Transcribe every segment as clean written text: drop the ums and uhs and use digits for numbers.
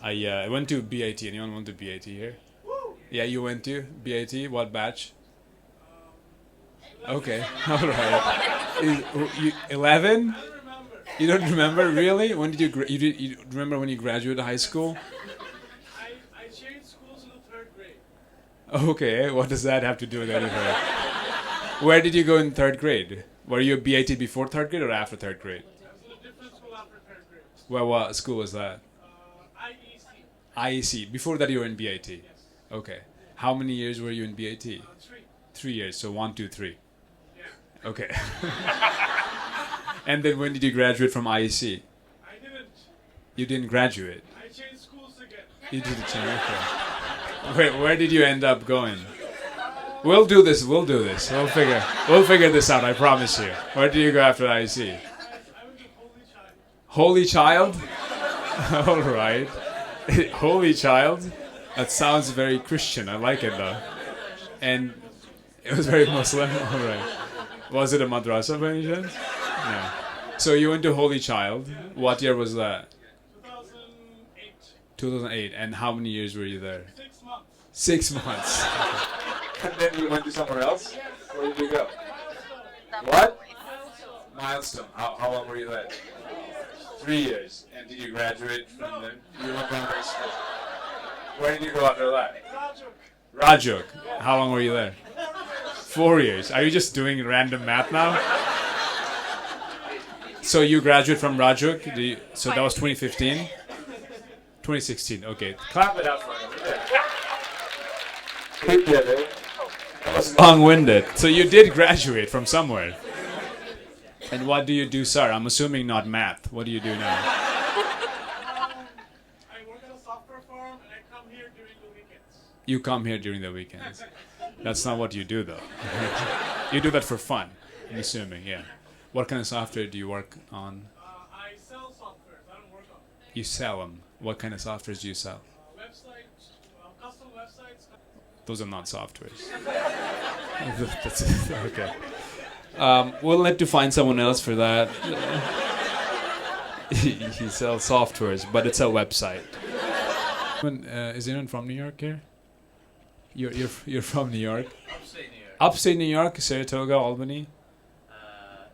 I went to BIT. Anyone went to BIT here? Yeah, you went to BIT. What batch? Okay, all right. 11? You don't remember really? When did you you remember when you graduated high school? I changed schools in the third grade. Okay, what does that have to do with anything? Where did you go in third grade? Were you a BIT before third grade or after third grade? I was in a different school after third grade. What school was that? IEC. IEC. Before that, you were in BIT. Yes. Okay. How many years were you in BIT? 3. 3 years. So 1, 2, 3. Yeah. Okay. And then when did you graduate from IEC? I didn't. You didn't graduate. I changed schools again. You did the change. Okay. Where did you end up going? We'll do this. We'll do this. We'll figure this out. I promise you. Where did you go after IEC? I went to Holy Child. Holy Child. All right. Holy Child. That sounds very Christian. I like it though. And it was very Muslim. All right. Was it a madrasa by any chance? No. So you went to Holy Child. What year was that? 2008. 2008. And how many years were you there? 6 months. 6 months. And then you went to somewhere else? Where did you go? What? Milestone. How long were you there? 3 years. And did you graduate from there? You went from high school. Where did you go after that? Rajuk. How long were you there? 4 years. Are you just doing random math now? So you graduate from Rajuk. So that was 2015? 2016. Okay. Clap it up for him. That was long-winded. So you did graduate from somewhere. And what do you do, sir? I'm assuming not math. What do you do now? I work at a software firm and I come here during the weekends. You come here during the weekends. That's not what you do, though. You do that for fun, I'm assuming, yeah. What kind of software do you work on? I sell software. I don't work on it. You sell them. What kind of softwares do you sell? Websites, custom websites. Those are not softwares. That's okay. We'll need to find someone else for that. He sells softwares, but it's a website. Is anyone from New York here? You're from New York? Upstate New York. Upstate New York, Saratoga, Albany,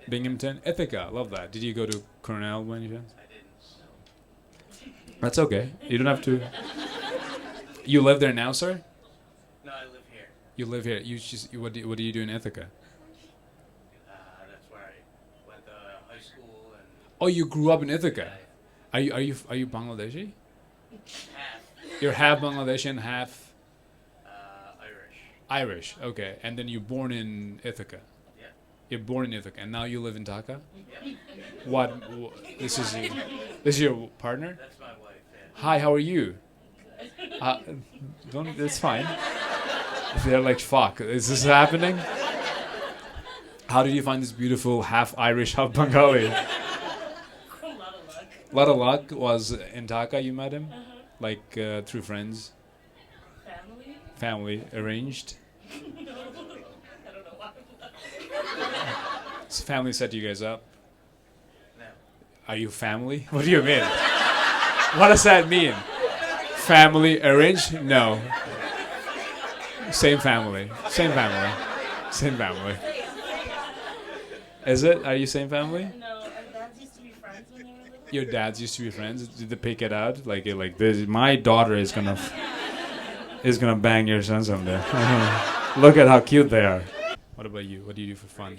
Binghamton, Ithaca. Love that. Did you go to Cornell by any chance? I didn't. That's okay. You don't have to. You live there now, sir? No, I live here. You live here. What do you do in Ithaca? That's where I went to high school and Oh, you grew up in Ithaca. Are you Bangladeshi? half You're half Bangladeshi and half Irish. Irish. Okay, and then you're born in Ithaca. Yeah. You're born in Ithaca, and now you live in Dhaka. Yeah. What? This is your partner? That's my wife. Yeah. Hi, how are you? Don't. It's fine. They're like, fuck. Is this happening? How did you find this beautiful half Irish, half Bengali? A lot of luck. Lot of luck. Was in Dhaka you met him? Like through friends, Family? family, arranged. I don't know why. So family set you guys up. No. Are you family? What do you mean? What does that mean? Family arranged? No. Same family. Same family. Same family. Is it? Are you same family? No, our dads used to be friends when they were little. Your dads used to be friends. Did they pick it out? Like this? My daughter is gonna bang your son someday. Look at how cute they are. What about you? What do you do for fun?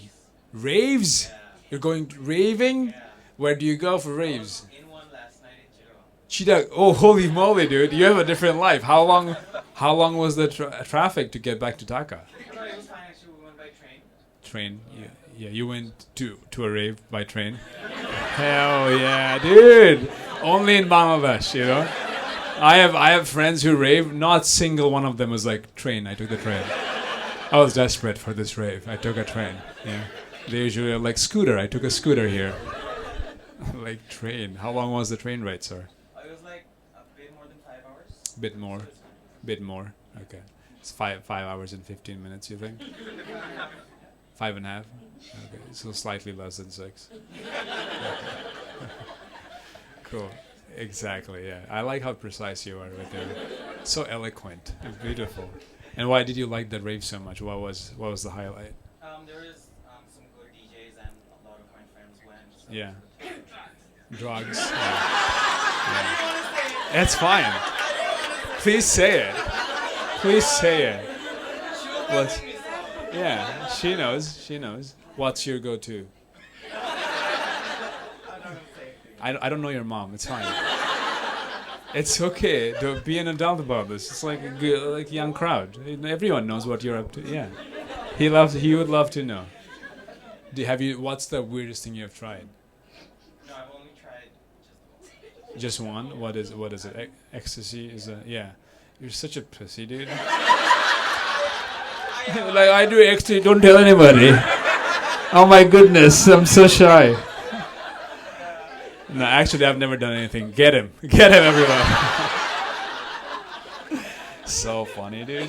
Raves? You're going raving? Where do you go for raves? In one last night in Chittagong. Oh, holy moly, dude! You have a different life. How long was the traffic to get back to Dhaka? No, it was fine actually. We went by train. Train. Yeah. You went to a rave by train. Hell yeah, dude! Only in Bangladesh, you know. I have friends who rave. Not single one of them was like train. I took the train. I was desperate for this rave. I took a train. Yeah. They usually are like scooter. I took a scooter here. Like train. How long was the train ride, sir? It was like a bit more than 5 hours. Bit more. Okay. It's 5 hours and 15 minutes. You think? 5.5. Okay. So slightly less than 6. Okay. Cool. Exactly. Yeah. I like how precise you are with it. So eloquent. It's beautiful. And why did you like that rave so much? What was the highlight? There is some good DJs and a lot of my friends went. So Yeah. it was good. Drugs. Yeah. It's fine. Please say it. Please say it. What's, yeah, she knows. She knows. What's your go-to? I don't know your mom. It's fine. It's okay. Don't be an adult about this. It's like a good, like young crowd. Everyone knows what you're up to. Yeah. He would love to know. What's the weirdest thing you've tried? No, I've only tried just Just one? What is it? Ecstasy is a yeah. You're such a pussy, dude. Like I do ecstasy, don't tell anybody. Oh my goodness, I'm so shy. No, actually, I've never done anything. Get him, everyone. So funny, dude.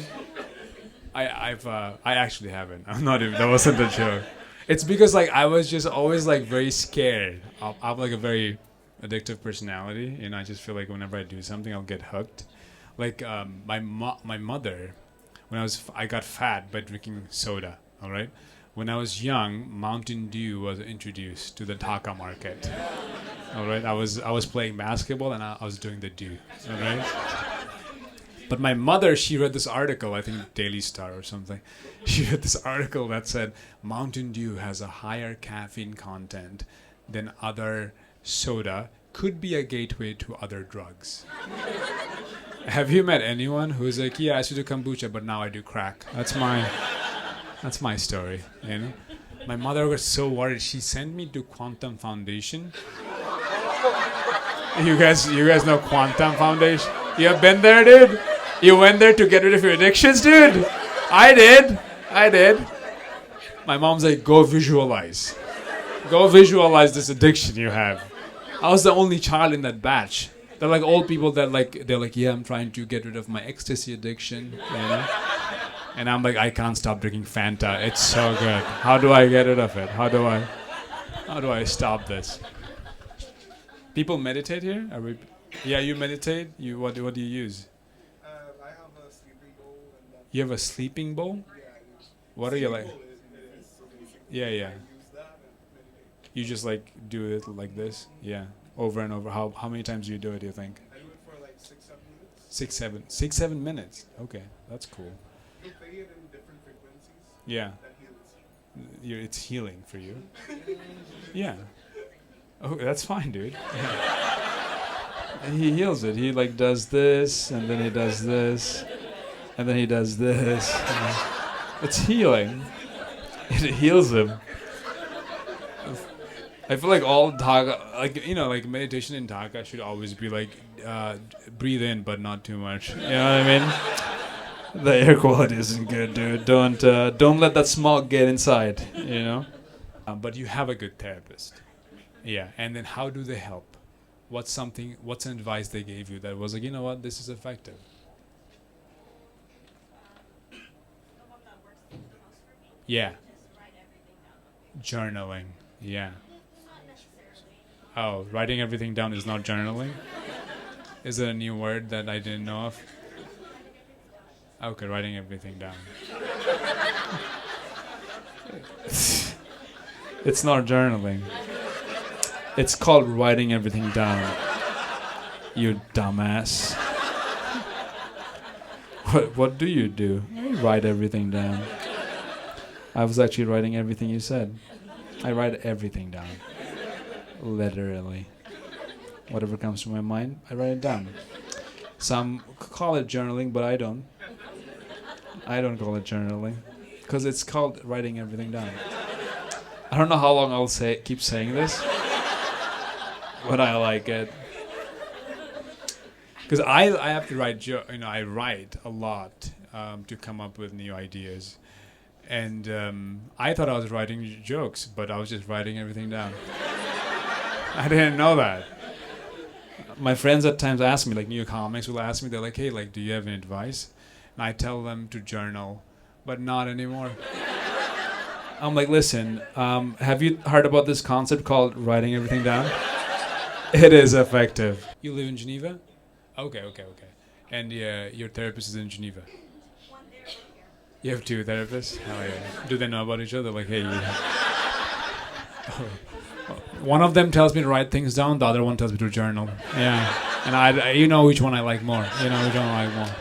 I actually haven't. I'm not even. That wasn't a joke. It's because like I was just always like very scared. I'm like a very addictive personality, and I just feel like whenever I do something, I'll get hooked. Like my mother, when I got fat by drinking soda. All right. When I was young, Mountain Dew was introduced to the Dhaka market. All right. I was playing basketball and I was doing the dew. All right. But my mother, she read this article, I think Daily Star or something. She read this article that said Mountain Dew has a higher caffeine content than other soda, could be a gateway to other drugs. Have you met anyone who's like, yeah, I used to do kombucha, but now I do crack? That's my story, you know? My mother was so worried. She sent me to Quantum Foundation. You guys know Quantum Foundation? You have been there, dude? You went there to get rid of your addictions, dude? I did. My mom's like, go visualize. Go visualize this addiction you have. I was the only child in that batch. They're like old people that they're like, yeah, I'm trying to get rid of my ecstasy addiction, you know? And I'm like, I can't stop drinking Fanta. It's so good. How do I get rid of it? How do I stop this? People meditate here? Yeah, you meditate? What do you use? I have a sleeping bowl and then You have a sleeping bowl? What are you like? Yeah. use that and meditate. You just like do it like this? Yeah. Over and over. How many times do you do it, do you think? I do it for like 6-7 minutes. 6-7 minutes. Okay, that's cool. You play it in different frequencies. Yeah. That heals. It's healing for you. Yeah. Oh, that's fine, dude. Yeah. He heals it. He like does this, and then he does this, and then he does this. It's healing. It heals him. I feel like all Dhaka, like meditation in Dhaka should always be like, breathe in but not too much. You know what I mean? The air quality isn't good, dude. Don't let that smog get inside. You know. But you have a good therapist. Yeah. And then how do they help? What's an advice they gave you that was like, you know what, this is effective? The one that works the most for me. Yeah. Just write everything down. Journaling. Yeah. Not necessarily. Oh, writing everything down is not journaling? Is it a new word that I didn't know of? Okay, writing everything down. It's not journaling. It's called writing everything down. You dumbass. What do you do? Write everything down. I was actually writing everything you said. I write everything down. Literally. Whatever comes to my mind, I write it down. Some call it journaling, but I don't. I don't call it journaling. Because it's called writing everything down. I don't know how long I'll keep saying this. But I like it. Because I have to write, I write a lot to come up with new ideas. And I thought I was writing jokes, but I was just writing everything down. I didn't know that. My friends at times ask me, like new comics will ask me, they're like, hey, like, do you have any advice? And I tell them to journal, but not anymore. I'm like, listen, have you heard about this concept called writing everything down? It is effective. You live in Geneva? Okay. And your therapist is in Geneva. One there, one here. You have two therapists? Hell yeah. Do they know about each other? Like, hey, one of them tells me to write things down, the other one tells me to journal. Yeah. And you know which one I like more. You know which one I like more.